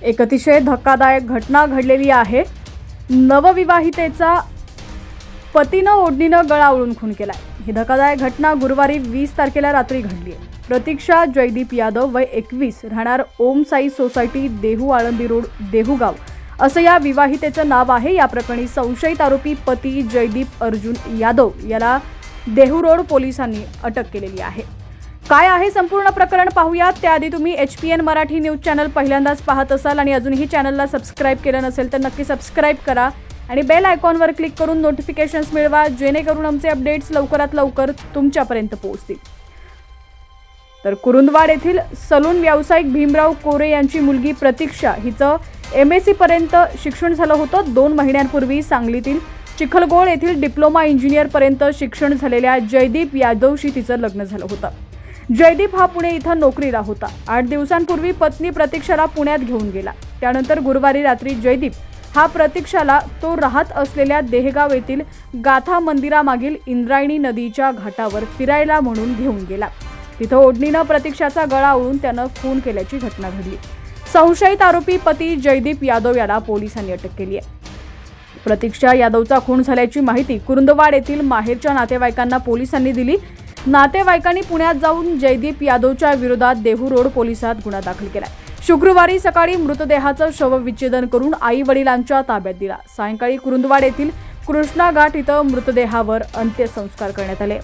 एक अतिशय धक्कादायक घटना घडलेली आहे। नवविवाहितेचा पतीनं ओढणीनं गळा आवळून खून केलाय। ही धक्कादायक घटना गुरुवारी 20 तारखेला रात्री घडली आहे। प्रतीक्षा जयदीप यादव वय 21 राहणार ओम साई सोसायटी देहू आळंदी रोड देहूगाव असं या विवाहितेचं नाव आहे। या प्रकरणी संशयित आरोपी पती जयदीप अर्जुन यादव याला देहू रोड पोलिसांनी अटक केलेली आहे। काय आहे संपूर्ण प्रकरण पाहूयात। त्याआधी तुम्ही HPN मराठी न्यूज चॅनल पहिल्यांदाच पाहत असाल आणि अजूनही चॅनलला सबस्क्राइब केलं नसेल तर नक्की सबस्क्राइब करा आणि बेल आयकॉनवर क्लिक करून नोटिफिकेशन्स मिळवा, जेणेकरून आमचे अपडेट्स लवकरात लवकर तुमच्यापर्यंत पोहोचतील। तर कुरुंदवाड येथील सलून व्यावसायिक भीमराव कोरे यांची मुलगी प्रतीक्षा हिचं MSc पर्यंत शिक्षण झालं होतं। 2 महिन्यांपूर्वी सांगलीतील चिखलगोळ येथील डिप्लोमा इंजिनियर पर्यंत शिक्षण झालेल्या जयदीप यादवशी तिचं लग्न झालं होतं। जयदीप हा पुणे इथं नोकरीला होता। 8 दिवसांपूर्वी पत्नी प्रतीक्षाला पुण्यात घेऊन गेला। त्यानंतर गुरुवारी रात्री जयदीप हा प्रतीक्षाला तो राहत असलेल्या देहगाव येथील गाथा मंदिरामागील इंद्रायणी नदीच्या घाटावर फिरायला म्हणून घेऊन गेला। तिथं ओढणीनं प्रतीक्षाचा गळा आवळून त्यानं खून केल्याची घटना घडली। संशयित आरोपी पती जयदीप यादव याला पोलिसांनी अटक केली आहे। प्रतीक्षा यादवचा खून झाल्याची माहिती कुरुंदवाड येथील माहेरच्या नातेवाईकांना पोलिसांनी दिली। नातेवाईकांनी पुण्यात जाऊन जयदीप यादवच्या विरोधात देहू रोड पोलिसात गुन्हा दाखल केला। शुक्रवारी सकाळी मृतदेहाचं शवविच्छेदन करून आई वडिलांच्या ताब्यात दिला। सायंकाळी कुरुंदवाड येथील कृष्णा घाट इथं मृतदेहावर अंत्यसंस्कार करण्यात आले।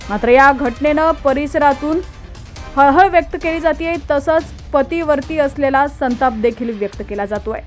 मात्र या घटनेनं परिसरातून हळहळ व्यक्त केली जाते, तसंच पतीवरती असलेला संताप देखील व्यक्त केला जातोय।